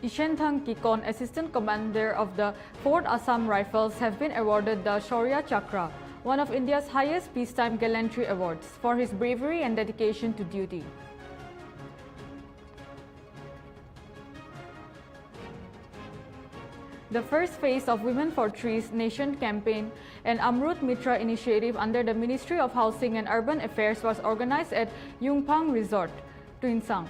Ishenthang Kikon, Assistant Commander of the 4th Assam Rifles, have been awarded the Shaurya Chakra, one of India's highest peacetime gallantry awards, for his bravery and dedication to duty. The first phase of Women for Trees Nation campaign and Amrut Mitra initiative under the Ministry of Housing and Urban Affairs was organized at Yungpang Resort, Tuinsang.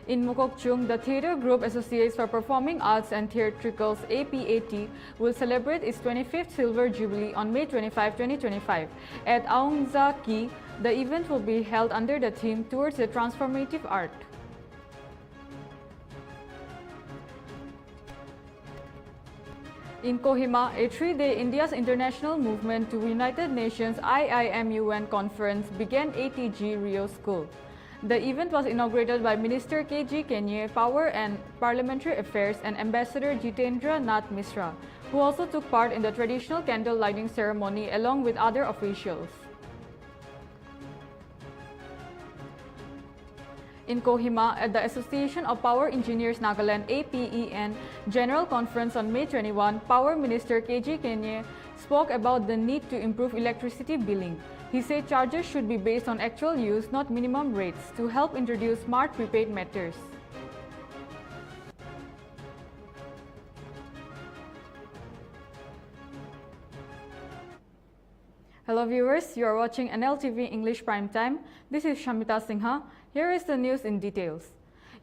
In Mokokchung, the Theatre Group Associates for Performing Arts and Theatricals APAT will celebrate its 25th Silver Jubilee on May 25, 2025. At Aungza Ki, the event will be held under the theme Towards the Transformative Art. In Kohima, a 3-day India's International Movement to United Nations IIMUN conference began ATG Rio School. The event was inaugurated by Minister KG Kenye, Power and Parliamentary Affairs, and Ambassador Jitendra Nath Misra, who also took part in the traditional candle lighting ceremony along with other officials. In Kohima, at the Association of Power Engineers Nagaland APEN General Conference on May 21, Power Minister KG Kenye spoke about the need to improve electricity billing. He said charges should be based on actual use, not minimum rates, to help introduce smart prepaid meters. Hello viewers, you are watching Nltv English Prime Time. This is Shamita Singha. Here is the news in details.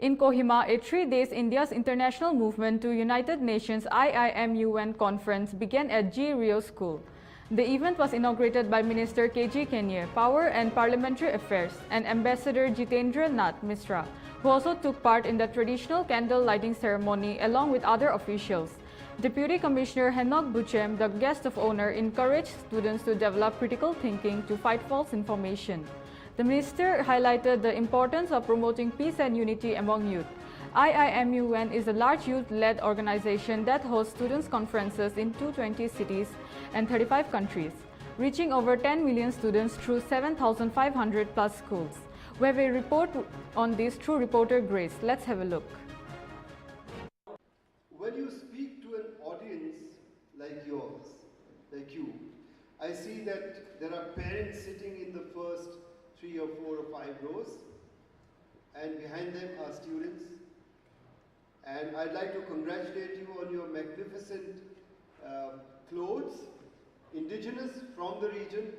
In Kohima, a 3-day India's International Movement to United Nations IIMUN conference began at G Rio School. The event was inaugurated by Minister KG Kenye, Power and Parliamentary Affairs, and Ambassador Jitendra Nath Misra, who also took part in the traditional candle lighting ceremony along with other officials. Deputy Commissioner Henok Buchem, the guest of honor, encouraged students to develop critical thinking to fight false information. The minister highlighted the importance of promoting peace and unity among youth. IIMUN is a large youth-led organization that hosts students' conferences in 220 cities and 35 countries, reaching over 10 million students through 7,500 plus schools. We have a report on this through reporter Grace. Let's have a look. When you speak to an audience like yours, like you, I see that there are parents sitting in the first 3 or 4 or 5 rows, and behind them are students. And I'd like to congratulate you on your magnificent clothes, indigenous from the region,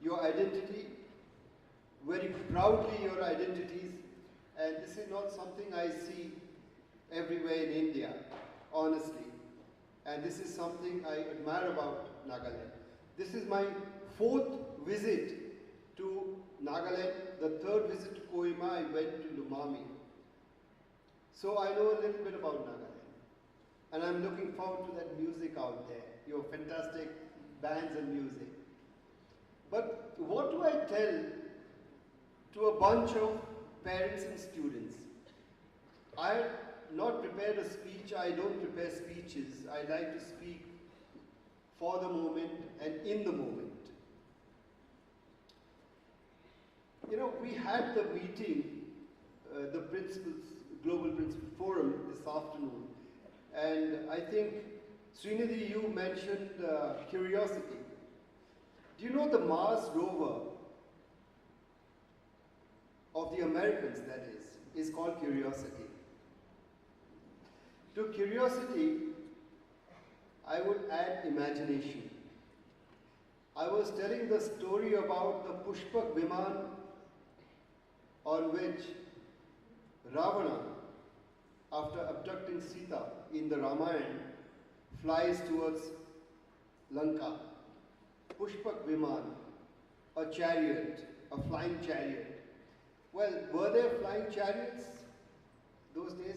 your identity, very proudly your identities. And this is not something I see everywhere in India, honestly. And this is something I admire about Nagaland. This is my 4th visit to Nagaland. The 3rd visit to Kohima, I went to Lumami. So I know a little bit about Nagaland. And I'm looking forward to that music out there, your fantastic bands and music. But what do I tell to a bunch of parents and students? I not prepared a speech. I don't prepare speeches. I like to speak for the moment and in the moment. You know, we had the meeting, the Global Principal Forum this afternoon, and I think, Srinidhi, you mentioned curiosity. Do you know the Mars rover of the Americans, that is called Curiosity? To curiosity, I would add imagination. I was telling the story about the Pushpak Viman on which Ravana, after abducting Sita in the Ramayana, flies towards Lanka. Pushpak Viman, a chariot, a flying chariot. Well, were there flying chariots those days?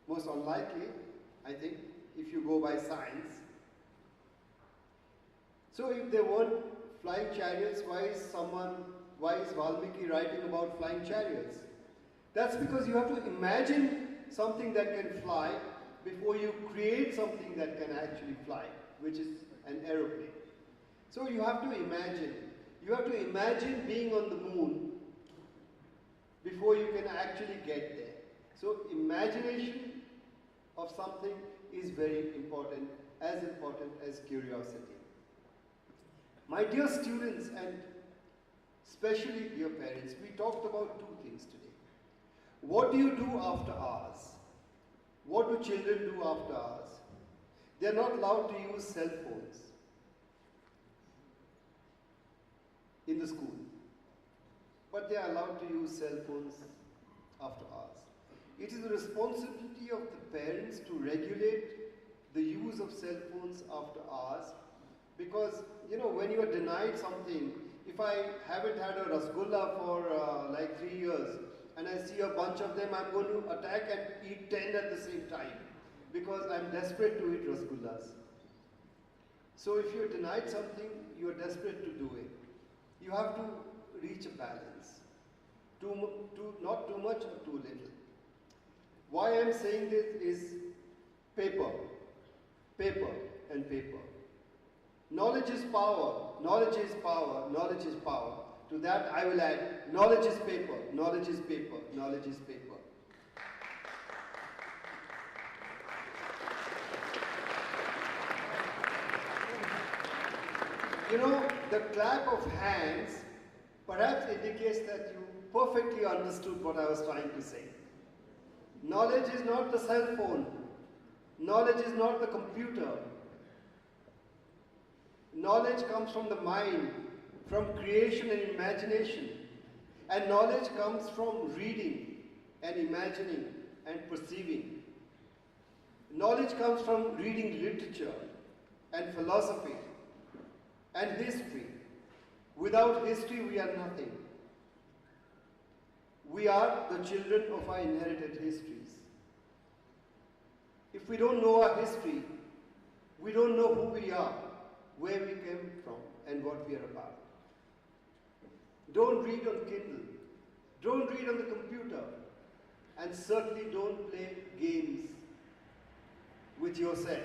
Most unlikely, I think, if you go by science. So if there weren't flying chariots, why is Valmiki writing about flying chariots? That's because you have to imagine something that can fly before you create something that can actually fly, which is an aeroplane. So you have to imagine. You have to imagine being on the moon before you can actually get there. So imagination of something is very important as curiosity. My dear students and especially dear parents, we talked about two things today. What do you do after hours? What do children do after hours? They are not allowed to use cell phones in the school, but they are allowed to use cell phones after hours. It is the responsibility of the parents to regulate the use of cell phones after hours, because when you are denied something, if I haven't had a rasgulla for like 3 years and I see a bunch of them, I'm going to attack and eat 10 at the same time because I'm desperate to eat rasgullas. So if you're denied something, you're desperate to do it. You have to reach a balance. Not too much or too little. Why I'm saying this is paper, paper and paper. Knowledge is power, knowledge is power, knowledge is power. To that I will add, knowledge is paper, knowledge is paper, knowledge is paper. The clap of hands perhaps indicates that you perfectly understood what I was trying to say. Knowledge is not the cell phone. Knowledge is not the computer. Knowledge comes from the mind, from creation and imagination. And knowledge comes from reading and imagining and perceiving. Knowledge comes from reading literature and philosophy and history. Without history, we are nothing. We are the children of our inherited histories. If we don't know our history, we don't know who we are, where we came from, and what we are about. Don't read on Kindle. Don't read on the computer. And certainly don't play games with yourself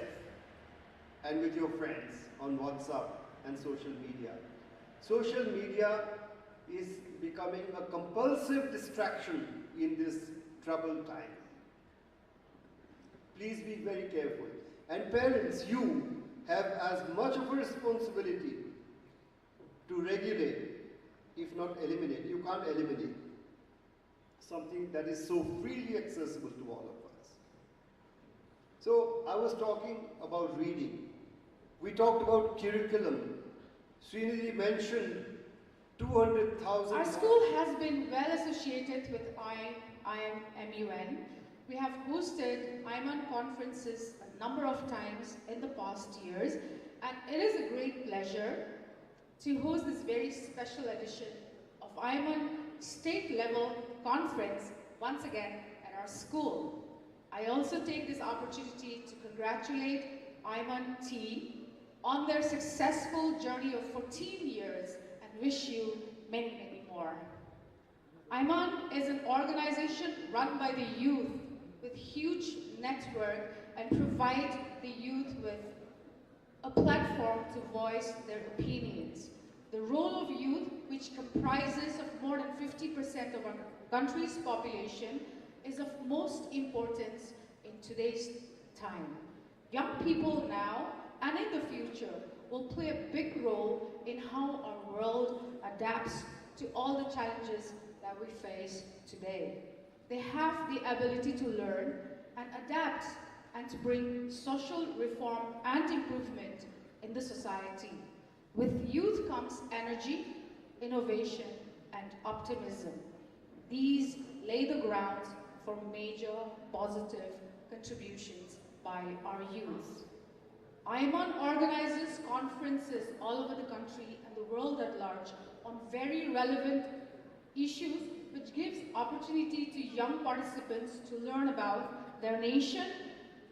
and with your friends on WhatsApp and social media. Social media is becoming a compulsive distraction in this troubled time. Please be very careful. And parents, you have as much of a responsibility to regulate, if not eliminate. You can't eliminate something that is so freely accessible to all of us. So I was talking about reading. We talked about curriculum. Srinidhi mentioned 200,000. Our school has been well associated with IMUN. We have hosted IMUN conferences a number of times in the past years, and it is a great pleasure to host this very special edition of IMUN state level conference once again at our school. I also take this opportunity to congratulate IMUN team on their successful journey of 14 years and wish you many, many more. IMUN is an organization run by the youth with huge network and provide the youth with a platform to voice their opinions. The role of youth, which comprises of more than 50% of our country's population, is of most importance in today's time. Young people now and in the future will play a big role in how our world adapts to all the challenges that we face today. They have the ability to learn and adapt and to bring social reform and improvement in the society. With youth comes energy, innovation, and optimism. These lay the grounds for major positive contributions by our youth. IMUN organizes conferences all over the country and the world at large on very relevant issues, which gives opportunity to young participants to learn about their nation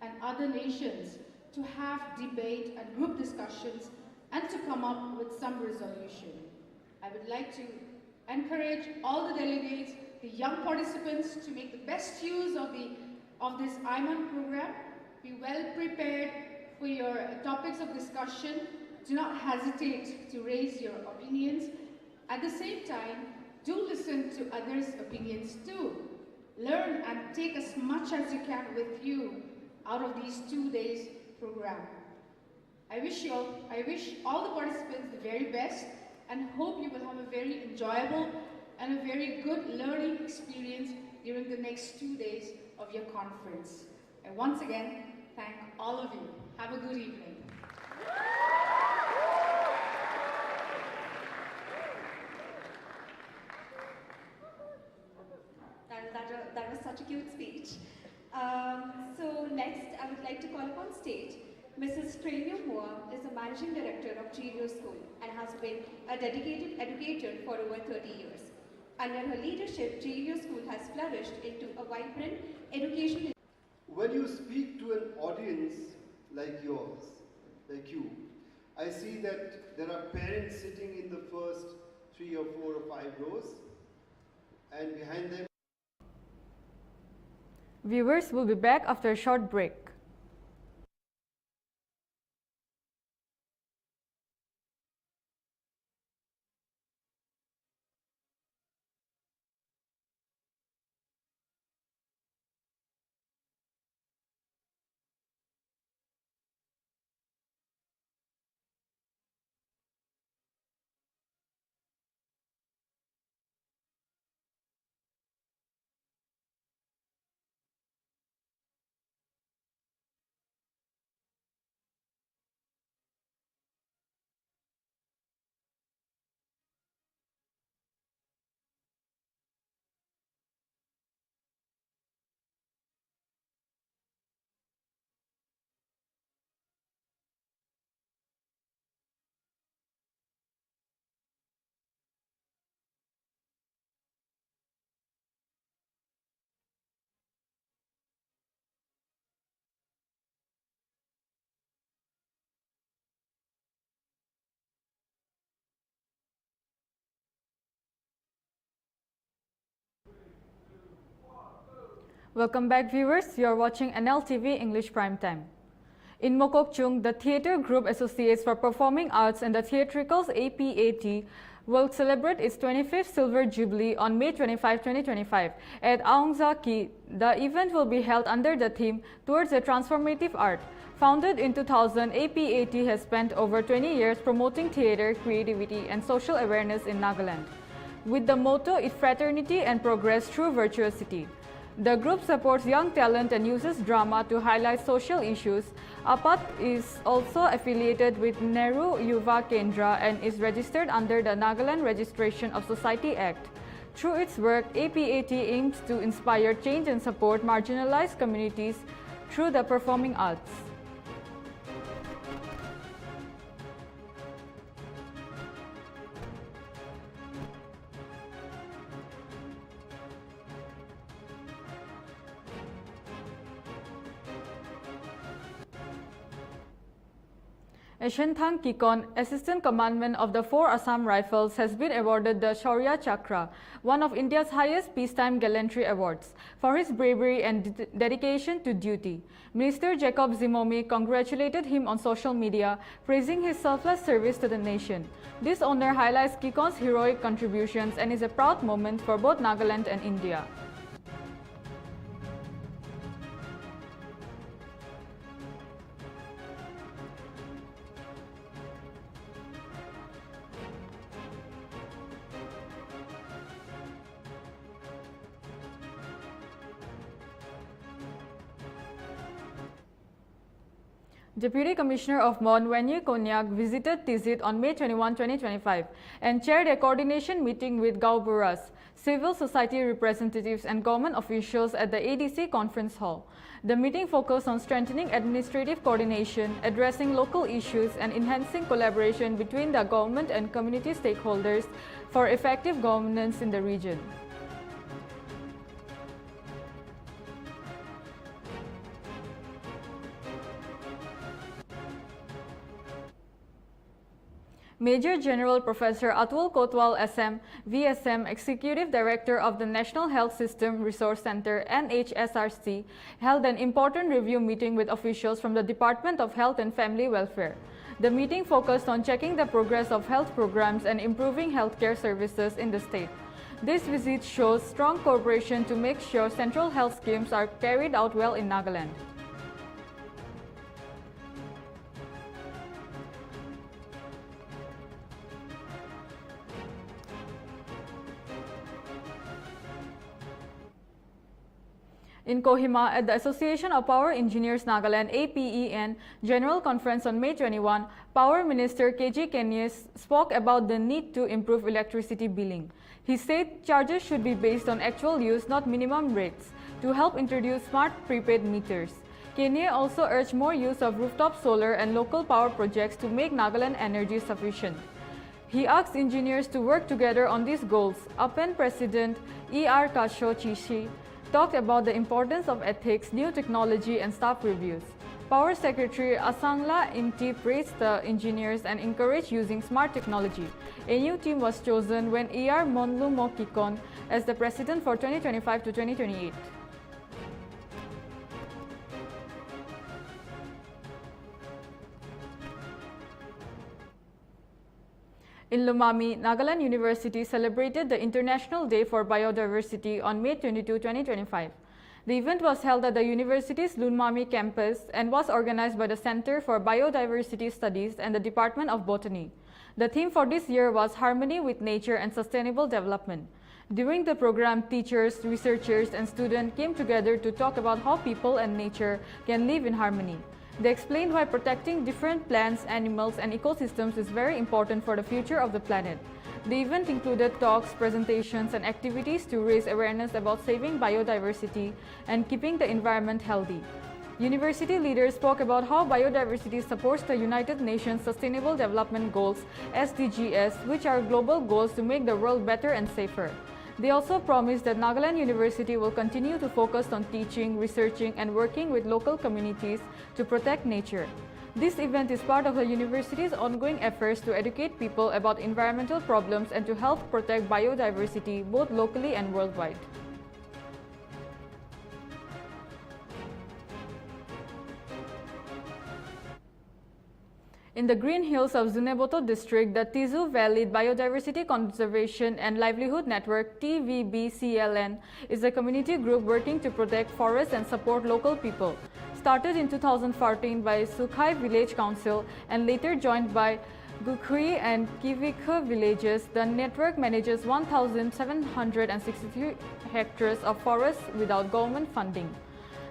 and other nations, to have debate and group discussions, and to come up with some resolution. I would like to encourage all the delegates, the young participants, to make the best use of this IMUN program. Be well prepared for your topics of discussion. Do not hesitate to raise your opinions, At the same time, do listen to others' opinions too. Learn and take as much as you can with you out of these 2 days program. I wish all the participants the very best and hope you will have a very enjoyable and a very good learning experience during the next 2 days of your conference. I once again thank all of you. Have a good evening. That was such a cute speech. So next, I would like to call upon stage Mrs. Trelio Moa is the Managing Director of Cheerio School and has been a dedicated educator for over 30 years. Under her leadership, Cheerio School has flourished into a vibrant education. When you speak to an audience like yours, like you, I see that there are parents sitting in the first 3 or 4 or 5 rows, and behind them. Viewers will be back after a short break. Welcome back, viewers. You are watching Nltv English Prime Time. In Mokokchung, the Theatre Group Associates for Performing Arts and the Theatricals APAT will celebrate its 25th Silver Jubilee on May 25, 2025 at Aungza Ki. The event will be held under the theme Towards a Transformative Art. Founded in 2000, APAT has spent over 20 years promoting theatre, creativity and social awareness in Nagaland. With the motto, "It's Fraternity and Progress Through Virtuosity." The group supports young talent and uses drama to highlight social issues. APAT is also affiliated with Nehru Yuva Kendra and is registered under the Nagaland Registration of Society Act. Through its work, APAT aims to inspire change and support marginalized communities through the performing arts. Ashanthang Kikon, Assistant Commandant of the 4 Assam Rifles, has been awarded the Shaurya Chakra, one of India's highest peacetime gallantry awards, for his bravery and dedication to duty. Minister Jacob Zimomi congratulated him on social media, praising his selfless service to the nation. This honor highlights Kikon's heroic contributions and is a proud moment for both Nagaland and India. Deputy Commissioner of Mon Wenyi Konyak visited Tizit on May 21, 2025 and chaired a coordination meeting with Gauburas, civil society representatives and government officials at the ADC Conference Hall. The meeting focused on strengthening administrative coordination, addressing local issues and enhancing collaboration between the government and community stakeholders for effective governance in the region. Major General Professor Atul Kotwal SM, VSM, Executive Director of the National Health System Resource Center NHSRC, held an important review meeting with officials from the Department of Health and Family Welfare. The meeting focused on checking the progress of health programs and improving healthcare services in the state. This visit shows strong cooperation to make sure central health schemes are carried out well in Nagaland. In Kohima, at the Association of Power Engineers Nagaland APEN General Conference on May 21, Power Minister KG Kenyes spoke about the need to improve electricity billing. He said charges should be based on actual use, not minimum rates, to help introduce smart prepaid meters. Kenya also urged more use of rooftop solar and local power projects to make Nagaland energy sufficient. He asked engineers to work together on these goals. APEN President E.R. Kasho Chishi talked about the importance of ethics, new technology, and staff reviews. Power Secretary Asangla Imti praised the engineers and encouraged using smart technology. A new team was chosen when E.R. Monlumo Kikon as the president for 2025 to 2028. In Lumami, Nagaland University celebrated the International Day for Biodiversity on May 22, 2025. The event was held at the university's Lumami campus and was organized by the Center for Biodiversity Studies and the Department of Botany. The theme for this year was Harmony with Nature and Sustainable Development. During the program, teachers, researchers, and students came together to talk about how people and nature can live in harmony. They explained why protecting different plants, animals, and ecosystems is very important for the future of the planet. The event included talks, presentations, and activities to raise awareness about saving biodiversity and keeping the environment healthy. University leaders spoke about how biodiversity supports the United Nations Sustainable Development Goals (SDGs), which are global goals to make the world better and safer. They also promised that Nagaland University will continue to focus on teaching, researching, and working with local communities to protect nature. This event is part of the university's ongoing efforts to educate people about environmental problems and to help protect biodiversity both locally and worldwide. In the Green Hills of Zuneboto district, the Tizu Valley Biodiversity Conservation and Livelihood Network TVBCLN is a community group working to protect forests and support local people. Started in 2014 by Sukhai Village Council and later joined by Gukri and Kivika villages, the network manages 1,763 hectares of forests without government funding.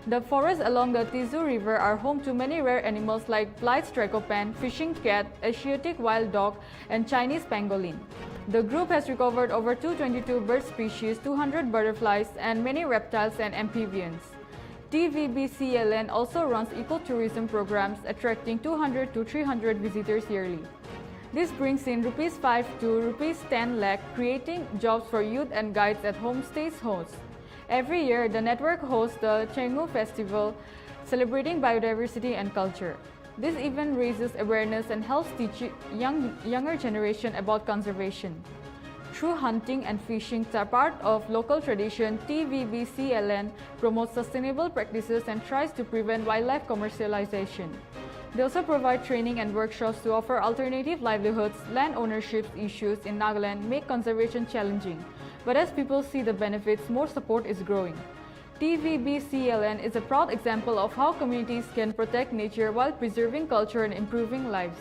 The forests along the Tizu River are home to many rare animals like Blight's tragopan, fishing cat, Asiatic wild dog, and Chinese pangolin. The group has recovered over 222 bird species, 200 butterflies, and many reptiles and amphibians. TVBCLN also runs ecotourism programs attracting 200 to 300 visitors yearly. This brings in Rs 5 to Rs 10 lakh, creating jobs for youth and guides at homestays hosts. Every year, the network hosts the Chengu Festival, celebrating biodiversity and culture. This event raises awareness and helps teach younger generation about conservation. Through hunting and fishing as part of local tradition, TVBCLN promotes sustainable practices and tries to prevent wildlife commercialization. They also provide training and workshops to offer alternative livelihoods. Land ownership issues in Nagaland make conservation challenging, but as people see the benefits, more support is growing. TVBCLN is a proud example of how communities can protect nature while preserving culture and improving lives.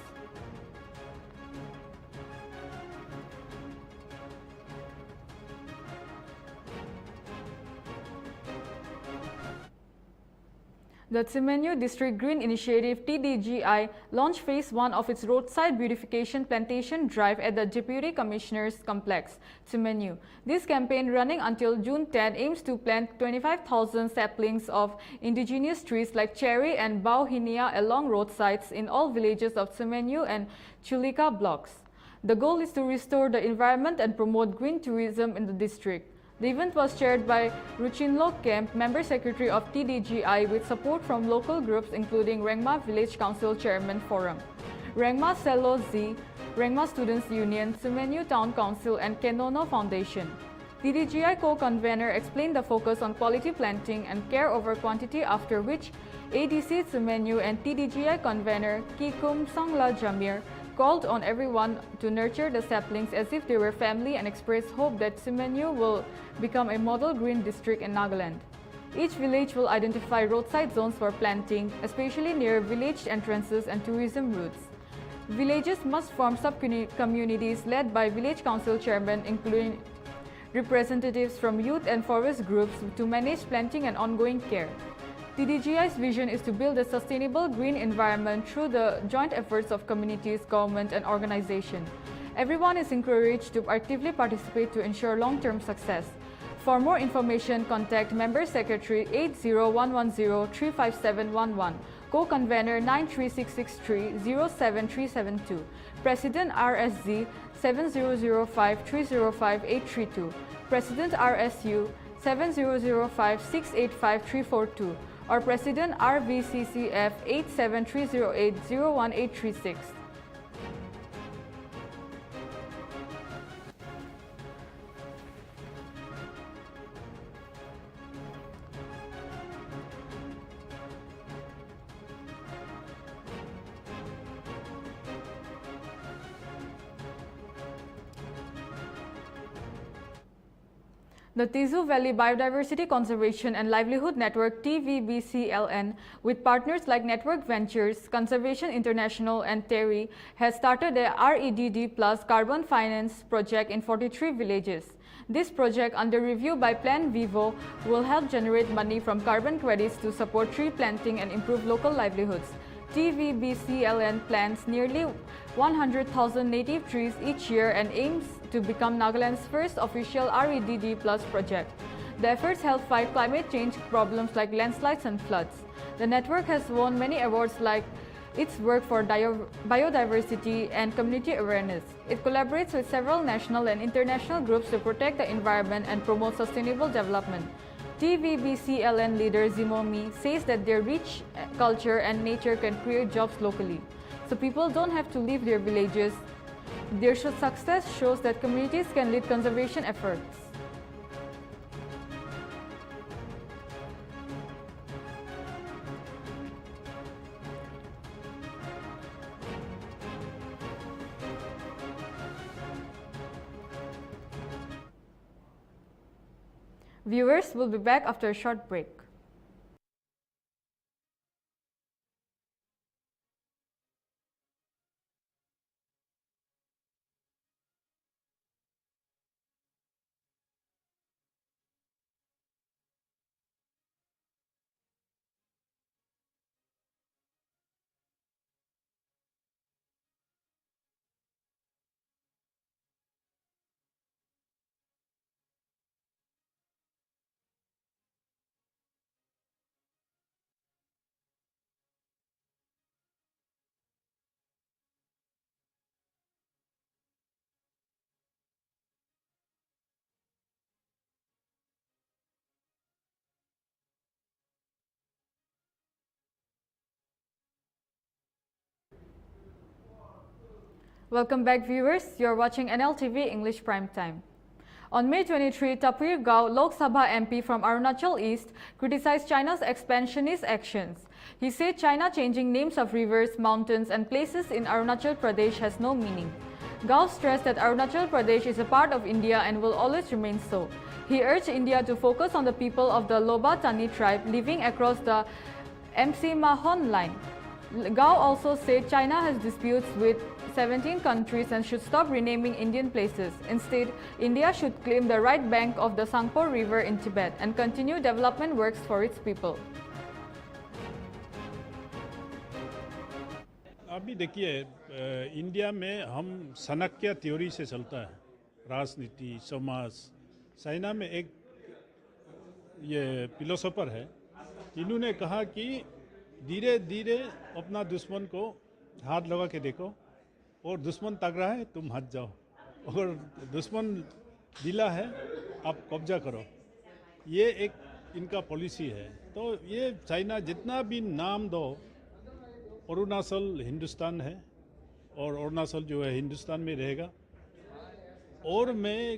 The Tsimenyu District Green Initiative (TDGI) launched Phase 1 of its roadside beautification plantation drive at the Deputy Commissioner's Complex, Tsimenyu. This campaign, running until June 10, aims to plant 25,000 saplings of indigenous trees like cherry and bauhinia along roadsides in all villages of Tsimenyu and Chulika blocks. The goal is to restore the environment and promote green tourism in the district. The event was chaired by Ruchinlo Kemp, Member Secretary of TDGI, with support from local groups including Rengma Village Council Chairman Forum, Rengma Selo Z, Rengma Students Union, Tsimenyu Town Council, and Kenono Foundation. TDGI co-convener explained the focus on quality planting and care over quantity, after which ADC Tsumenyu and TDGI convener Kikum Songla Jamir called on everyone to nurture the saplings as if they were family and expressed hope that Tsumenyu will become a model green district in Nagaland. Each village will identify roadside zones for planting, especially near village entrances and tourism routes. Villages must form sub-communities led by village council chairmen, including representatives from youth and forest groups, to manage planting and ongoing care. TDGI's vision is to build a sustainable green environment through the joint efforts of communities, government and organizations. Everyone is encouraged to actively participate to ensure long-term success. For more information, contact Member Secretary 80110-35711, Co-Convener 93663-07372, President RSZ 7005-305-832, President RSU 7005-685-342, or President RVCCF 87308-01836. The Tizu Valley Biodiversity Conservation and Livelihood Network TVBCLN, with partners like Network Ventures, Conservation International and TERI, has started a REDD plus carbon finance project in 43 villages. This project, under review by Plan Vivo, will help generate money from carbon credits to support tree planting and improve local livelihoods. TVBCLN plants nearly 100,000 native trees each year and aims to become Nagaland's first official REDD Plus project. The efforts help fight climate change problems like landslides and floods. The network has won many awards like its work for biodiversity and community awareness. It collaborates with several national and international groups to protect the environment and promote sustainable development. TVBCLN leader Zimomi says that their rich culture and nature can create jobs locally, so people don't have to leave their villages. Their success shows that communities can lead conservation efforts. Viewers will be back after a short break. Welcome back, viewers. You're watching Nltv English Prime Time. On May 23, Tapir Gao, Lok Sabha MP from Arunachal East, criticized China's expansionist actions. He said China changing names of rivers, mountains and places in Arunachal Pradesh has no meaning. Gao stressed that Arunachal Pradesh is a part of India and will always remain so. He urged India to focus on the people of the Loba Tani tribe living across the MC Mahon line. Gao also said China has disputes with 17 countries and should stop renaming Indian places. Instead, India should claim the right bank of the Sangpo River in Tibet and continue development works for its people. अभी देखिए India में हम सनक्य theory से चलता है राजनीति समाज। China में एक ये फिलोसोफर है इन्होंने कहा कि धीरे धीरे अपना दुश्मन को हाथ लगा के देखो और दुश्मन तक रहा है तुम हट जाओ और दुश्मन ढीला है आप कब्जा करो। ये एक इनका पॉलिसी है। तो ये चाइना जितना भी नाम दो, अरुणाचल हिंदुस्तान है और अरुणाचल जो है हिंदुस्तान में रहेगा। और मैं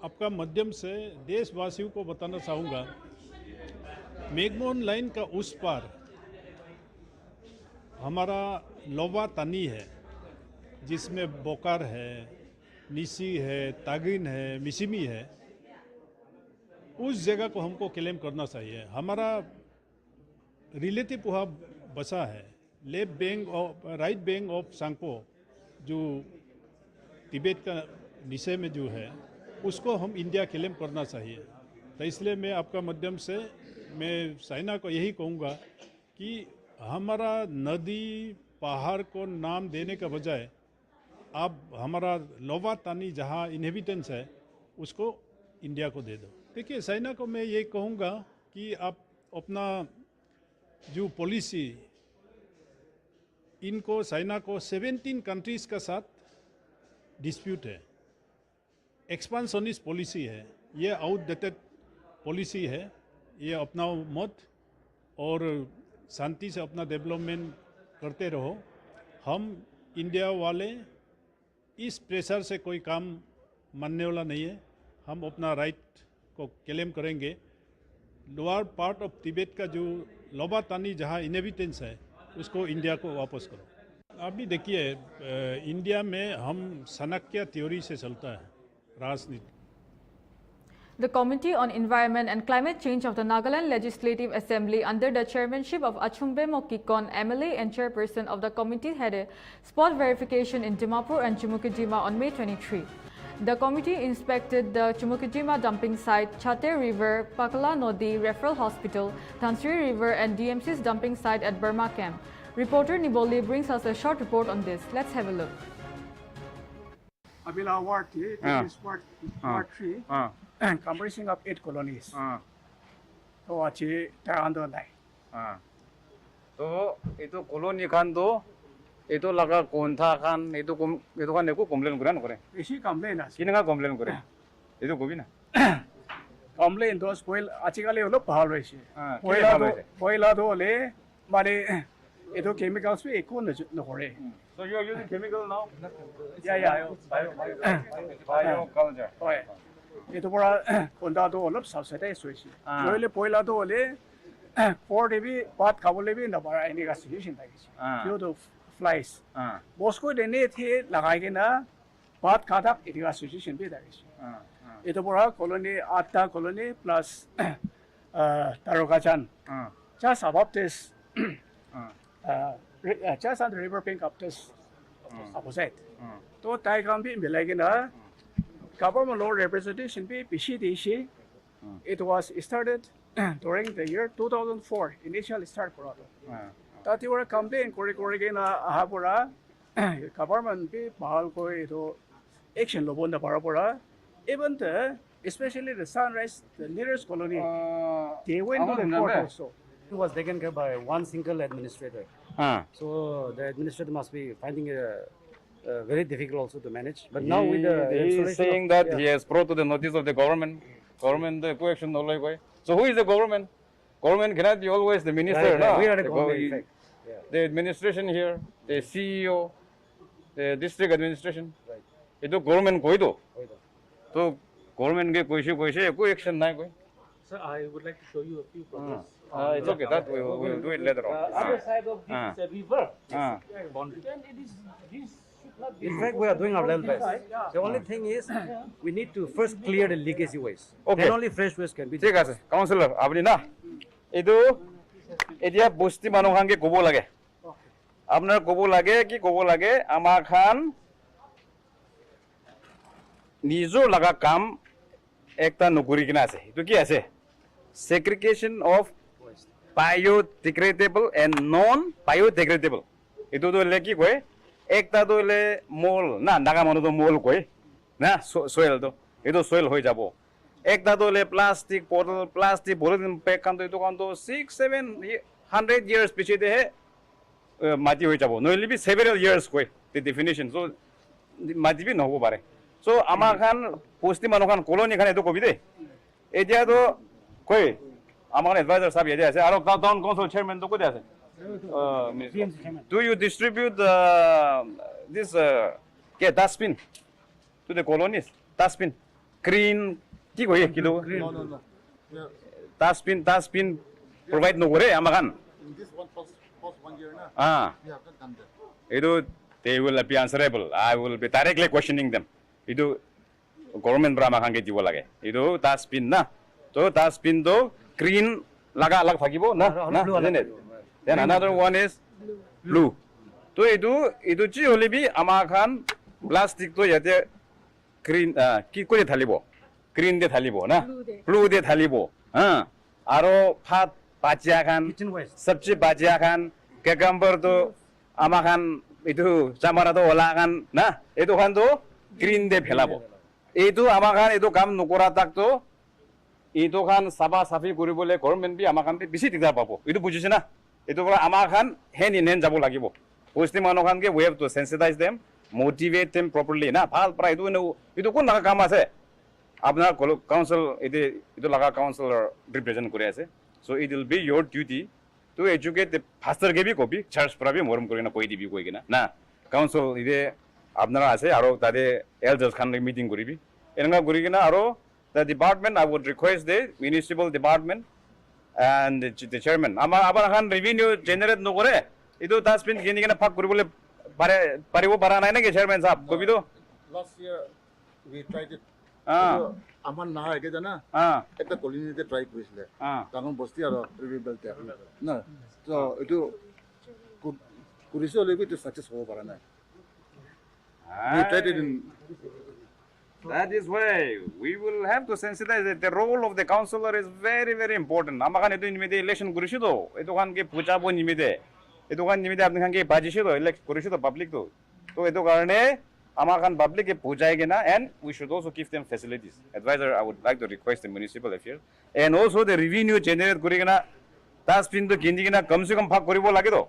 आपका माध्यम से देशवासियों को बताना चाहूँगा, मैकमोहन लाइन का उस पार हमारा लोवा तानी है, जिसमें बोकार है, निसी है, तागिन है, मिसिमी है। उस जगह को हमको क्लेम करना चाहिए। हमारा रिलेटिव वहाँ बसा है, राइट बैंक ऑफ सांगपो, जो तिब्बत का नीचे में जो है, उसको हम इंडिया क्लेम करना चाहिए। तो इसलिए मैं आपका माध्यम से मैं चाइना को यही कहूँगा कि हमारा नदी पहाड़ को नाम देने का बजाय आप हमारा लोवा तानी जहाँ इनहेबिटेंस है उसको इंडिया को दे दो। देखिए, चाइना को मैं ये कहूँगा कि आप अपना जो पॉलिसी, इनको चाइना को 17 कंट्रीज़ का साथ डिस्प्यूट है, एक्सपांशनिस्ट पॉलिसी है, ये आउटडेटेड पॉलिसी है। ये अपना मत और शांति से अपना डेवलपमेंट करते रहो। हम इंडिया वाले इस प्रेशर से कोई काम मानने वाला नहीं है। हम अपना राइट को क्लेम करेंगे। लोअर पार्ट ऑफ तिब्बत का जो लोबा तानी जहाँ इनहेबिटेंस है उसको इंडिया को वापस करो। अभी देखिए, इंडिया में हम चाणक्य थ्योरी से चलता है राजनीति। The Committee on Environment and Climate Change of the Nagaland Legislative Assembly, under the chairmanship of Achungbe Mokikon, MLA and chairperson of the committee, had a spot verification in Dimapur and Chumukijima on May 23. The committee inspected the Chumukijima dumping site, Chate River, Pakala Nodi Referral Hospital, Tansri River and DMC's dumping site at Burma Camp. Reporter Niboli brings us a short report on this. Let's have a look. Abila Ward 3, this is Ward 3, comprising of 8 colonies. तो अच्छी अंदर नहीं। तो ये तो colony Khan दो, ये तो लगा कौन था खान, ये तो खान देखो कंप्लेन करें ना करें। इसी कंप्लेन है। किन्हें का कंप्लेन करें? ये तो कोई ना। कंप्लेन तो स्पॉइल अच्छी का ले वो लोग बाहर रहे थे। पहला तो ले मारे ये तो केमिकल्स भी एक न हो रहे। So you are using chemical now? Yeah. Bioculture. ये तो बड़ा कोंडा तो वो लोग सबसे तेज सोची। जो ले पहला तो ले फोर्टी भी बात काबुले भी न बड़ा इन्हीं का सिचुएशन था किसी। जो तो फ्लाइज। बॉस्को देने थे लगाए के ना बात काटा इन्हीं का सिचुएशन भी था किसी। ये तो बड़ा कॉलोनी आटा कॉलोनी प्लस तारोकाचान। just above this, just on the river bank of this opposite. तो diagram भी मिलेगी ना, government law representation भी PCDC. It was started during the year 2004. Initially start करा तो. ताकि वो campaign कोरे के ना आहा पड़ा, government भी बाहर कोई तो action लो बोलना पड़ा. Even the, especially the Sunrise, the nearest colony, they went to the court also. It was taken care by one single administrator. So the administrator must be finding it very difficult also to manage. But now with the he is saying that he has brought to the notice of the government. Government the question no like why. So who is the government? Government cannot be always the minister. Right. We are the government. In fact. The administration here, the CEO, the district administration. Right. It government कोई तो. तो government के कोई action नहीं कोई. Sir, I would like to show you a few progress. It's okay. That we will do it later on. Other side of this is a river. Boundary. And this should not be. In fact, we are doing our level best. The only thing is, we need to first clear the legacy waste. Okay. Then only fresh waste can be. ঠিক আছে, councillor আপনি না এইটো এতিয়া বস্তি মানুহ খানকে ক'ব লাগে আপোনাৰ ক'ব লাগে কি ক'ব লাগে আমাৰ খান নিজৰ লগা কাম একটা নকৰি কিনা আছে এইটো কি আছে segregation of biodegradable and non biodegradable এইটো তো লে কি কয় একটা তো লে মোল না ডাঙা মানুহ তো মোল কয় না soil তো এইটো soil হৈ যাব একটা তো লে প্লাস্টিক বটল প্লাস্টিক পলিথিন পেক কান তো কান তো 6-700 years পিছতে হে মাটি হৈ যাব নইলে বি several years কয় the definition so মাটি বি নহব পাৰে so আমাৰ খান পোষ্টি মানুহ খান কলনি খান এইটো কবি দে এতিয়া তো কয় আমাৰ এডভাইজাৰ সাহেব ইয়াতে আছে আৰু টাউন কাউন্সিল চেয়াৰমেন তো কোতে আছে do you distribute this dustbin to the colonies dustbin green কি কয় kilo No, no, no. Yeah, dustbin provide nogore amakan in this one post 1 year na. We have not done that. Itu they will be answerable. I will be directly questioning them. Itu government bra amakan ke dibo lage. Itu dustbin na. To dustbin do green laga alag thakibo na na isn't it? Then another one is blue. To itu ji hole bi amakan plastic to yate green ki kore thalibo. Green de thalibo na. Blue de thalibo. Aro phat bajia khan Kitchen waste. sabji bajia khan cucumber to amakan itu chamara to ola khan na itu khan to green de phelabo. Itu amakan itu kam nokora tak to itu khan saba safi koribole government bi amakan bi bisi digdar pabo. Itu bujise na. Itu pura amakan hand in hand jabo lagibo. Hosti manokan ke we have to sensitize them, motivate them properly na. Bhal pra itu kon naga kam ase. আপনার council itu laga counselor represent করে আছে so it will be your duty to educate the pastor ke bi kopi church pra bi morom kore na koi dibi koi kena na council ide আপনারা আছে aro tade elders khan meeting koribi enga kori kena aro the department I would request the municipal department and the chairman abar khan revenue generate no kore itu dustbin kini kena phak koribole paribo para nai na ke chairman sahab kobi to Last year we tried it. আমার না আগে জানা একটা কলোনিতে try করেছিল তখন বস্তি আর reveal না তো এটু কৰিছে হলে এটু সাকসেস হ'ব পাৰা নাই we tried it in That is why we will have to sensitize that the role of the counselor is very, very important. Amakan itu nimide election kurishi to. Itu kan ke puja bo nimide. Itu kan nimide apni kan ke bajishi to elect kurishi to public to. To itu karone amakan public ke pujayege na and we should also give them facilities. Advisor, I would like to request the municipal affairs and also the revenue generate kuri na dustbin to kindi na kam se kam phag koribo lage to.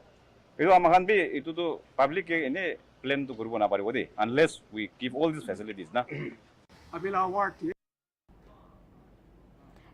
Itu amakan bi itu to public ke ene plan to koribo na paribo de unless we give all these facilities na. Abila Award.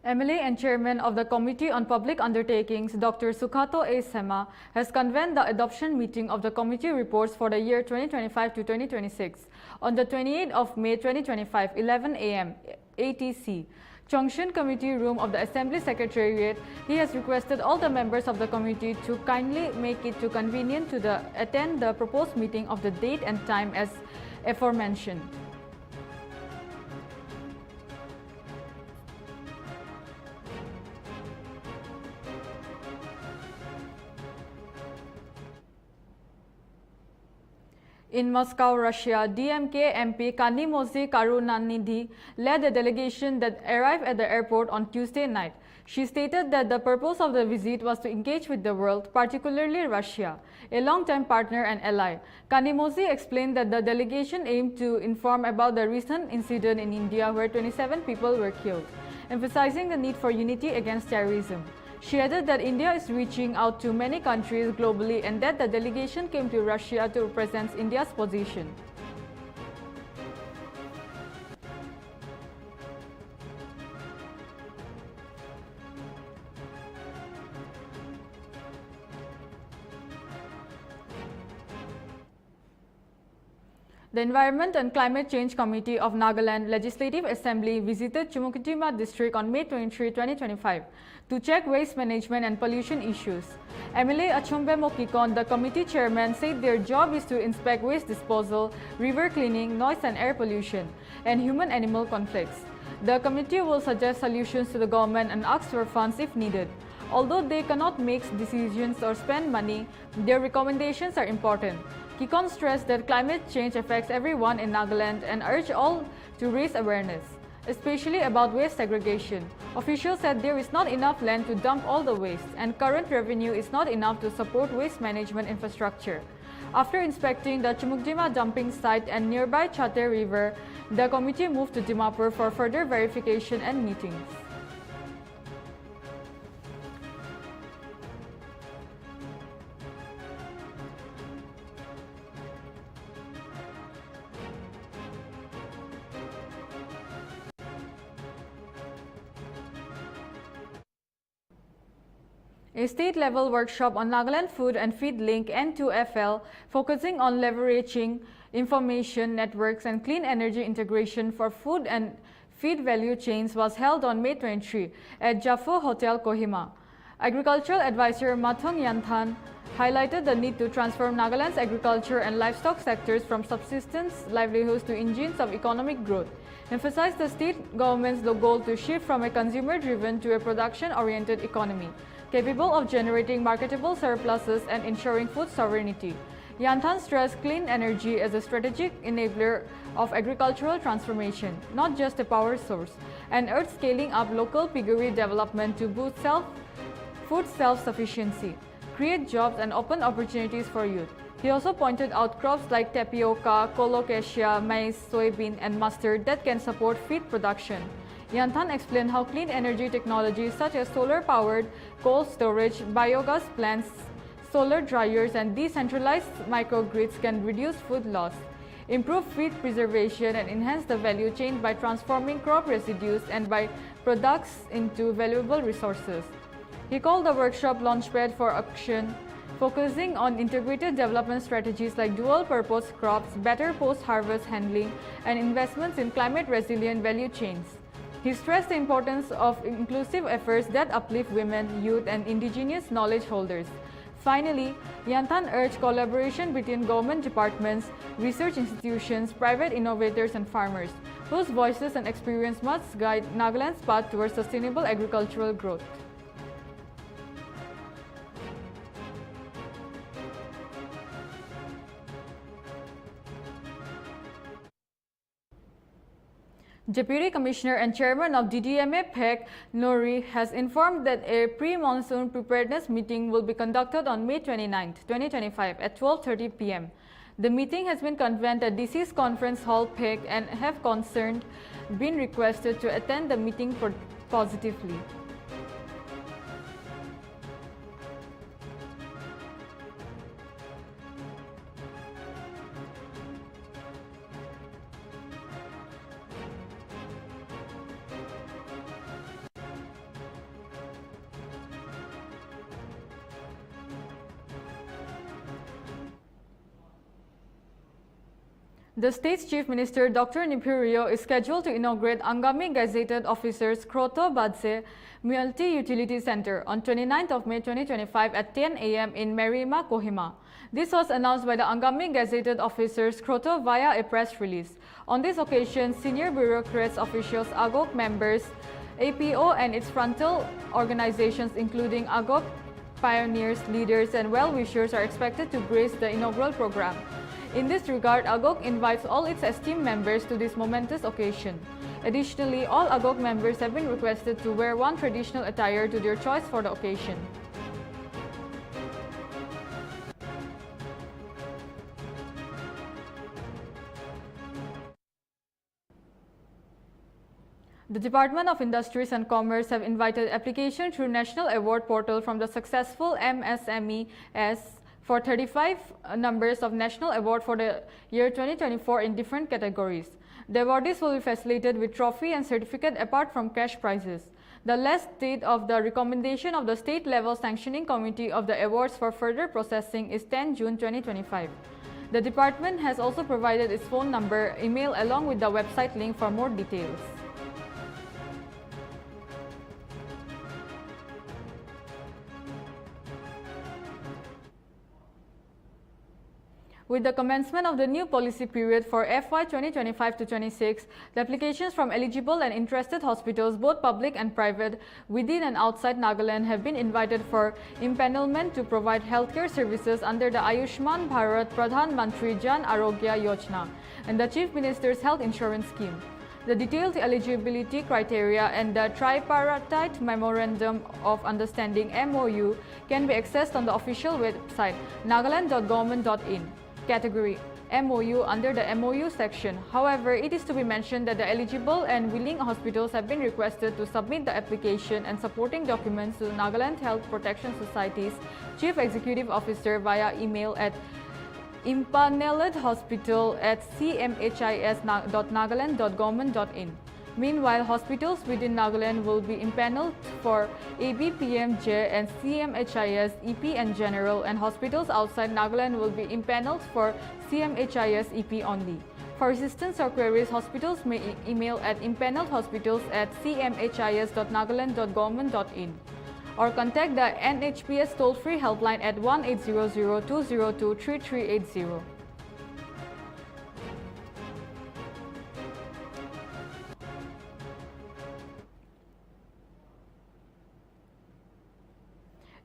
MLA and Chairman of the Committee on Public Undertakings, Dr. Sukhato A. Sema, has convened the adoption meeting of the committee reports for the year 2025 to 2026 on the 28th of May 2025, 11 a.m. ATC, Chongshin Committee Room of the Assembly Secretariat. He has requested all the members of the committee to kindly make it too convenient to attend the proposed meeting of the date and time as aforementioned. In Moscow, Russia, DMK MP Kanimozi Karunanidhi led a delegation that arrived at the airport on Tuesday night. She stated that the purpose of the visit was to engage with the world, particularly Russia, a long-time partner and ally. Kanimozi explained that the delegation aimed to inform about the recent incident in India where 27 people were killed, emphasizing the need for unity against terrorism. She added that India is reaching out to many countries globally and that the delegation came to Russia to represent India's position. The Environment and Climate Change Committee of Nagaland Legislative Assembly visited Chumuktima district on May 23, 2025 to check waste management and pollution issues. MLA Achumbe Mokikon, the committee chairman, said their job is to inspect waste disposal, river cleaning, noise and air pollution, and human-animal conflicts. The committee will suggest solutions to the government and ask for funds if needed. Although they cannot make decisions or spend money, their recommendations are important. Kikon stressed that climate change affects everyone in Nagaland and urged all to raise awareness, especially about waste segregation. Officials said there is not enough land to dump all the waste and current revenue is not enough to support waste management infrastructure. After inspecting the Chumukdima dumping site and nearby Chate River, the committee moved to Dimapur for further verification and meetings. A state-level workshop on Nagaland Food and Feed Link N2FL focusing on leveraging information networks and clean energy integration for food and Feed Value Chains was held on May 23 at Jaffo Hotel, Kohima. Agricultural Advisor Mathong Yanthan highlighted the need to transform Nagaland's agriculture and livestock sectors from subsistence livelihoods to engines of economic growth, emphasized the state government's goal to shift from a consumer-driven to a production-oriented economy, capable of generating marketable surpluses and ensuring food sovereignty. Yanthan stressed clean energy as a strategic enabler of agricultural transformation, not just a power source, and urged scaling up local piggery development to boost food self-sufficiency, create jobs and open opportunities for youth. He also pointed out crops like tapioca, colocasia, maize, soybean, and mustard that can support feed production. Yanthan explained how clean energy technologies such as solar-powered cold storage, biogas plants, solar dryers, and decentralized microgrids can reduce food loss, improve feed preservation, and enhance the value chain by transforming crop residues and by-products into valuable resources. He called the workshop Launchpad for Action, focusing on integrated development strategies like dual-purpose crops, better post-harvest handling, and investments in climate-resilient value chains. He stressed the importance of inclusive efforts that uplift women, youth, and indigenous knowledge holders. Finally, Yanthan urged collaboration between government departments, research institutions, private innovators, and farmers, whose voices and experience must guide Nagaland's path towards sustainable agricultural growth. Deputy Commissioner and Chairman of DDMA PEC, Nori, has informed that a pre-monsoon preparedness meeting will be conducted on May 29, 2025 at 12:30 p.m. The meeting has been convened at DC's Conference Hall PEC and have concerned been requested to attend the meeting positively. The state's Chief Minister, Dr. Nipirio, is scheduled to inaugurate Angami Gazetted Officers Kroto Badse Multi-Utility Center on 29th of May 2025 at 10 a.m. in Merima, Kohima. This was announced by the Angami Gazetted Officers Kroto via a press release. On this occasion, senior bureaucrats, officials, AGOC members, APO and its frontal organizations including AGOC pioneers, leaders, and well-wishers are expected to grace the inaugural program. In this regard, AGOC invites all its esteemed members to this momentous occasion. Additionally, all AGOC members have been requested to wear one traditional attire to their choice for the occasion. The Department of Industries and Commerce have invited application through National Award Portal from the successful MSMEs for 35 numbers of National Award for the year 2024 in different categories. The awardees will be facilitated with trophy and certificate apart from cash prizes. The last date of the recommendation of the state-level sanctioning committee of the awards for further processing is 10 June 2025. The department has also provided its phone number, email along with the website link for more details. With the commencement of the new policy period for FY 2025-26, the applications from eligible and interested hospitals, both public and private, within and outside Nagaland have been invited for impanelment to provide healthcare services under the Ayushman Bharat Pradhan Mantri Jan Arogya Yojana and the Chief Minister's Health Insurance Scheme. The detailed eligibility criteria and the tripartite Memorandum of Understanding MOU can be accessed on the official website nagaland.government.in. Category MOU under the MOU section. However, it is to be mentioned that the eligible and willing hospitals have been requested to submit the application and supporting documents to the Nagaland Health Protection Society's Chief Executive Officer via email at impaneled@cmhis.nagaland.government.in. Meanwhile, hospitals within Nagaland will be impaneled for ABPMJ and CMHIS, EP and General, and hospitals outside Nagaland will be impaneled for CMHIS, EP only. For assistance or queries, hospitals may email at impanelledhospitals@cmhis.nagaland.government.in or contact the NHPS toll-free helpline at 1-800-202-3380.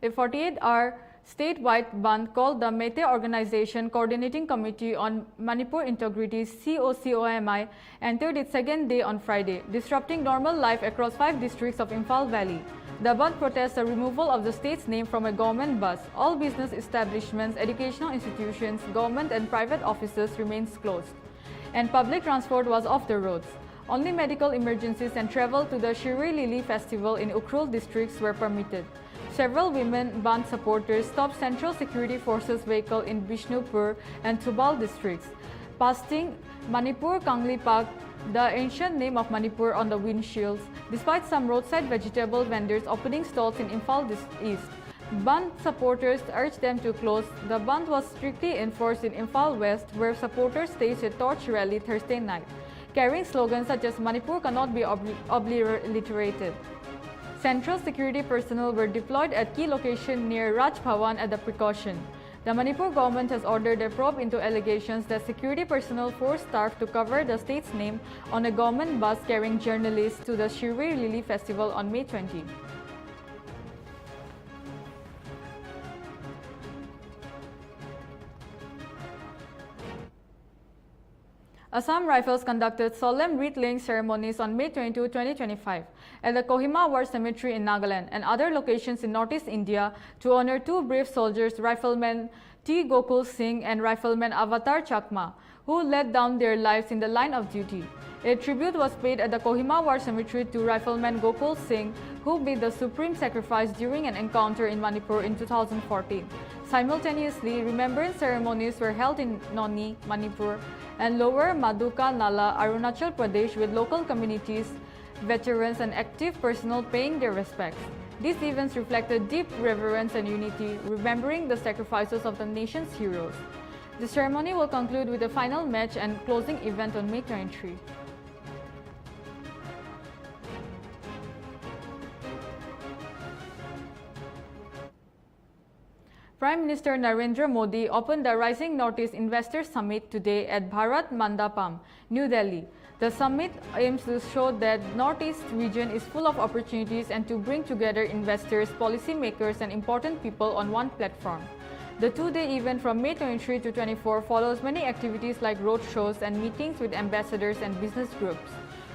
A 48-hour statewide bandh called the Meitei Organization Coordinating Committee on Manipur Integrity (COCOMI) entered its second day on Friday, disrupting normal life across 5 districts of Imphal Valley. The bandh protests the removal of the state's name from a government bus. All business establishments, educational institutions, government and private offices remains closed, and public transport was off the roads. Only medical emergencies and travel to the Shiri Lili Festival in Ukhrul districts were permitted. Several women band supporters stopped Central Security Forces vehicle in Bishnupur and Thubal districts, pasting Manipur Kanglipak, the ancient name of Manipur, on the windshields. Despite some roadside vegetable vendors opening stalls in Imphal East, Band supporters urged them to close. The band was strictly enforced in Imphal West, where supporters staged a torch rally Thursday night, carrying slogans such as "Manipur cannot be obliterated." Central security personnel were deployed at key locations near Raj Bhavan as a precaution. The Manipur government has ordered a probe into allegations that security personnel forced staff to cover the state's name on a government bus carrying journalists to the Shiri Lili Festival on May 20. Assam Rifles conducted solemn wreath-laying ceremonies on May 22, 2025 at the Kohima War Cemetery in Nagaland and other locations in Northeast India to honor 2 brave soldiers, Rifleman T. Gokul Singh and Rifleman Avatar Chakma, who laid down their lives in the line of duty. A tribute was paid at the Kohima War Cemetery to Rifleman Gokul Singh, who made the supreme sacrifice during an encounter in Manipur in 2014. Simultaneously, remembrance ceremonies were held in Noni, Manipur, and Lower Maduka Nala, Arunachal Pradesh, with local communities, veterans, and active personnel paying their respects. These events reflected deep reverence and unity, remembering the sacrifices of the nation's heroes. The ceremony will conclude with a final match and closing event on May 23. Prime Minister Narendra Modi opened the Rising Northeast Investor Summit today at Bharat Mandapam, New Delhi. The summit aims to show that Northeast region is full of opportunities and to bring together investors, policymakers, and important people on one platform. The 2-day event from May 23 to 24 follows many activities like road shows and meetings with ambassadors and business groups.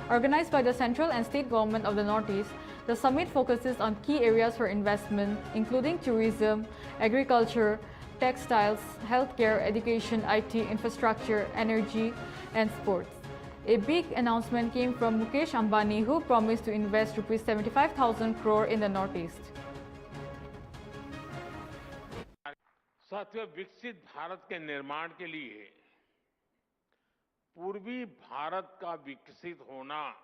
Organized by the central and state government of the Northeast, the summit focuses on key areas for investment, including tourism, agriculture, textiles, healthcare, education, IT, infrastructure, energy, and sports. A big announcement came from Mukesh Ambani, who promised to invest Rs 75,000 crore in the Northeast. साथियों, विकसित भारत के निर्माण के लिए पूर्वी भारत का विकसित होना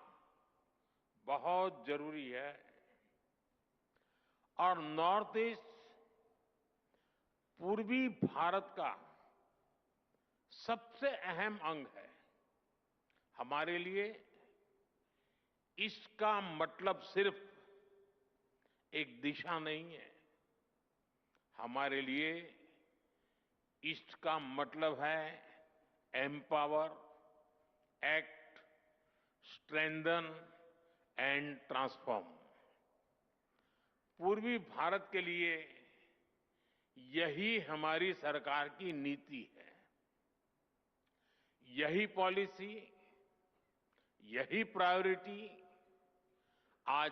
बहुत जरूरी है और नॉर्थ ईस्ट पूर्वी भारत का सबसे अहम अंग है। हमारे लिए इसका मतलब सिर्फ एक दिशा नहीं है, हमारे लिए ईस्ट का मतलब है empower, act, strengthen and transform. पूर्वी भारत के लिए यही हमारी सरकार की नीति है, यही पॉलिसी, यही प्रायोरिटी आज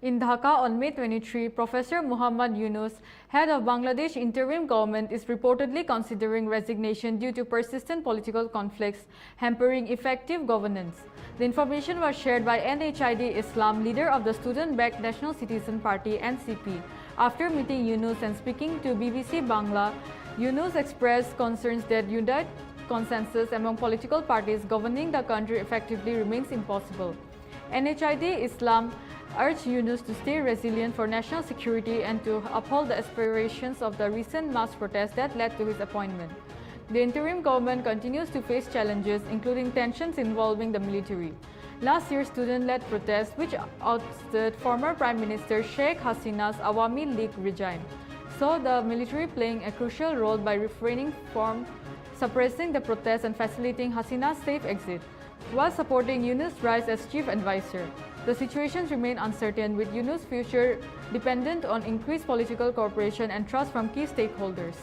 In Dhaka on May 23, Professor Muhammad Yunus, head of Bangladesh interim government, is reportedly considering resignation due to persistent political conflicts hampering effective governance. The information was shared by NHID Islam, leader of the student-backed National Citizen Party (NCP). After meeting Yunus and speaking to BBC Bangla, Yunus expressed concerns that united consensus among political parties governing the country effectively remains impossible. NHID Islam urged Yunus to stay resilient for national security and to uphold the aspirations of the recent mass protests that led to his appointment. the interim government continues to face challenges, including tensions involving the military. Last year's student-led protests, which ousted former Prime Minister Sheikh Hasina's Awami League regime, saw the military playing a crucial role by refraining from suppressing the protests and facilitating Hasina's safe exit, while supporting Yunus' rise as chief advisor. The situation remains uncertain, with Yunus' future dependent on increased political cooperation and trust from key stakeholders.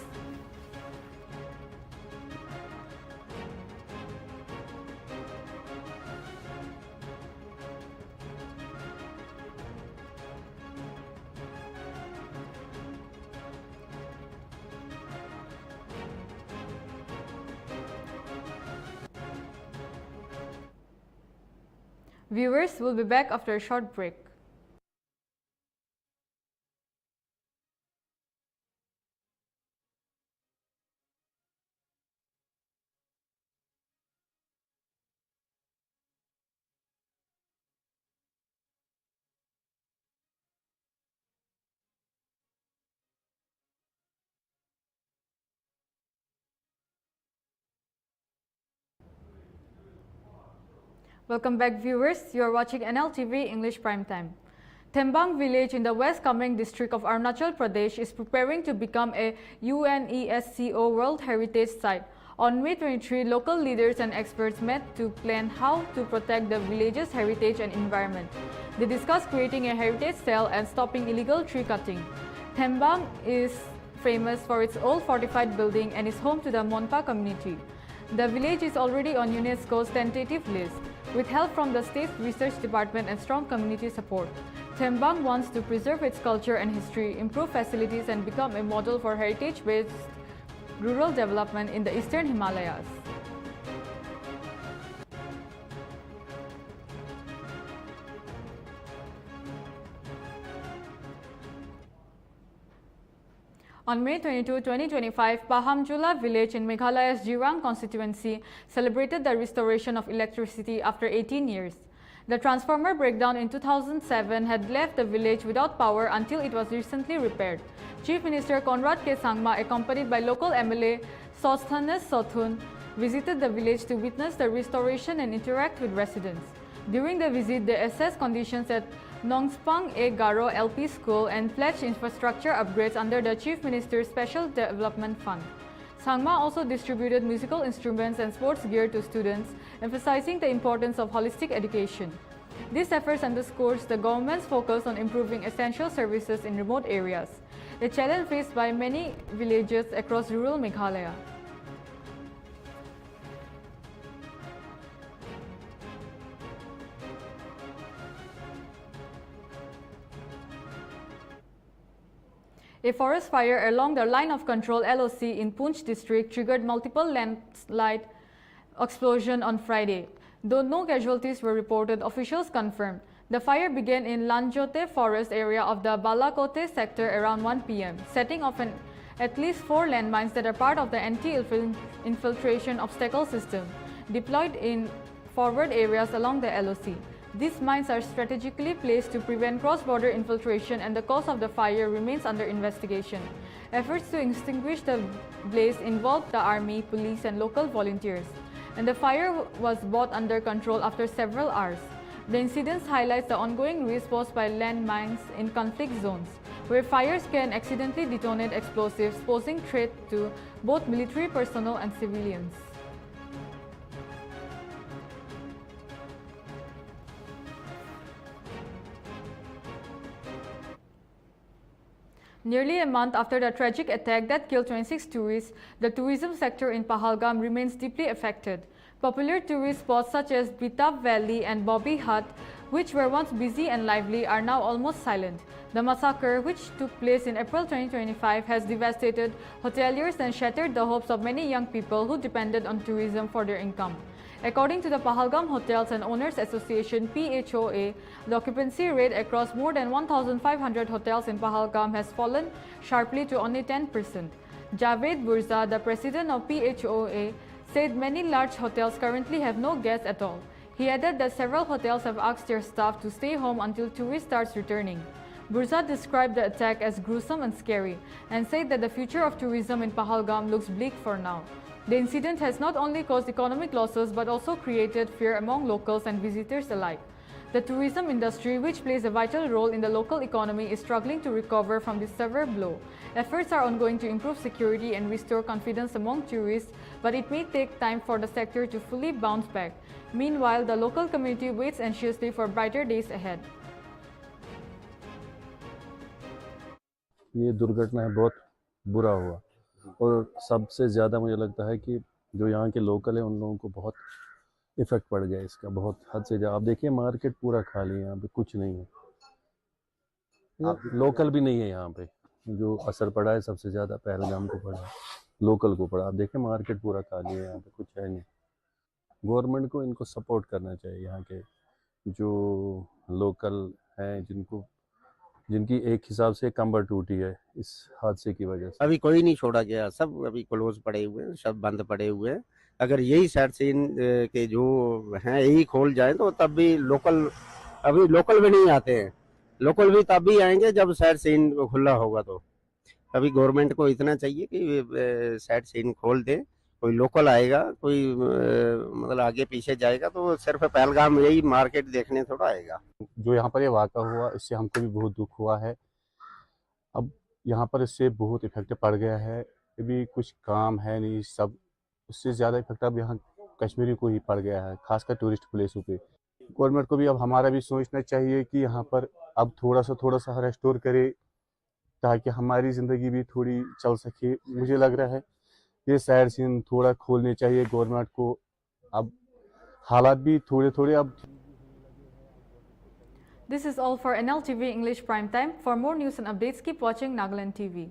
Viewers will be back after a short break. Welcome back, viewers. You are watching Nltv English Prime Time. Thembang village in the West Kameng district of Arunachal Pradesh is preparing to become a UNESCO World Heritage Site. On May 23, local leaders and experts met to plan how to protect the village's heritage and environment. They discussed creating a heritage cell and stopping illegal tree cutting. Thembang is famous for its old fortified building and is home to the Monpa community. The village is already on UNESCO's tentative list. With help from the State's Research Department and strong community support, Thembang wants to preserve its culture and history, improve facilities, and become a model for heritage-based rural development in the Eastern Himalayas. On May 22, 2025, Pahamjula village in Meghalaya's Jirang constituency celebrated the restoration of electricity after 18 years. The transformer breakdown in 2007 had left the village without power until it was recently repaired. Chief Minister Conrad K. Sangma, accompanied by local MLA Sosthanes Sothun, visited the village to witness the restoration and interact with residents. During the visit, they assessed conditions at Nongspang A. Garo LP School and pledged infrastructure upgrades under the Chief Minister's Special Development Fund. Sangma also distributed musical instruments and sports gear to students, emphasizing the importance of holistic education. These efforts underscores the government's focus on improving essential services in remote areas, a challenge faced by many villages across rural Meghalaya. A forest fire along the line of control LOC in Poonch district triggered multiple landslide explosions on Friday. Though no casualties were reported, officials confirmed. The fire began in Lanjote forest area of the Balakote sector around 1 p.m., setting off at least 4 landmines that are part of the anti-infiltration obstacle system deployed in forward areas along the LOC. These mines are strategically placed to prevent cross-border infiltration, and the cause of the fire remains under investigation. Efforts to extinguish the blaze involved the army, police, and local volunteers, and the fire was brought under control after several hours. The incident highlights the ongoing risk posed by landmines in conflict zones, where fires can accidentally detonate explosives, posing threat to both military personnel and civilians. Nearly a month after the tragic attack that killed 26 tourists, the tourism sector in Pahalgam remains deeply affected. Popular tourist spots such as Bitab Valley and Bobby Hut, which were once busy and lively, are now almost silent. The massacre, which took place in April 2025, has devastated hoteliers and shattered the hopes of many young people who depended on tourism for their income. According to the Pahalgam Hotels and Owners Association (PHOA), the occupancy rate across more than 1,500 hotels in Pahalgam has fallen sharply to only 10%. Javed Burza, the president of PHOA, said many large hotels currently have no guests at all. He added that several hotels have asked their staff to stay home until tourists start returning. Burza described the attack as gruesome and scary, and said that the future of tourism in Pahalgam looks bleak for now. The incident has not only caused economic losses but also created fear among locals and visitors alike. The tourism industry, which plays a vital role in the local economy, is struggling to recover from this severe blow. Efforts are ongoing to improve security and restore confidence among tourists, but it may take time for the sector to fully bounce back. Meanwhile, the local community waits anxiously for brighter days ahead. ये दुर्घटना है बहुत बुरा हुआ और सबसे ज़्यादा मुझे लगता है कि जो यहाँ के लोकल है उन लोगों को बहुत इफेक्ट पड़ गया इसका, बहुत हद से ज़्यादा। आप देखिए मार्केट पूरा खाली है, यहाँ पे कुछ नहीं है, लोकल भी नहीं है यहाँ पे। जो असर पड़ा है सबसे ज़्यादा पहलगाम को पड़ा, लोकल को पड़ा। आप देखिए मार्केट पूरा खाली है, यहाँ पे कुछ है नहीं। गवर्नमेंट को इनको सपोर्ट करना चाहिए, यहाँ के जो लोकल हैं जिनकी एक हिसाब से कंबर टूटी है इस हादसे की वजह से। अभी कोई नहीं छोड़ा गया, सब अभी क्लोज पड़े हुए हैं, सब बंद पड़े हुए हैं। अगर यही साइड सीन के जो हैं यही खोल जाए तो तब भी अभी लोकल भी नहीं आते हैं, लोकल भी तब भी आएंगे जब साइड सीन खुला होगा। तो अभी गवर्नमेंट को इतना चाहिए कि साइड सीन खोल दे, कोई लोकल आएगा, कोई मतलब आगे पीछे जाएगा तो सिर्फ पहलगाम यही मार्केट देखने थोड़ा आएगा। जो यहाँ पर ये वाक़ा हुआ इससे हमको भी बहुत दुख हुआ है। अब यहाँ पर इससे बहुत इफेक्ट पड़ गया है, अभी कुछ काम है नहीं, सब उससे ज़्यादा इफेक्ट अब यहाँ कश्मीरी को ही पड़ गया है, खासकर टूरिस्ट प्लेसों पे। गवर्नमेंट को भी अब हमारा भी सोचना चाहिए कि यहाँ पर अब थोड़ा सा रेस्टोर करे ताकि हमारी ज़िंदगी भी थोड़ी चल सके। मुझे लग रहा है ये साइड सीन थोड़ा खोलने चाहिए गवर्नमेंट को। अब हालात भी थोड़े अब। This is all for NLTV English Prime Time. For more news and updates, keep watching Nagaland TV.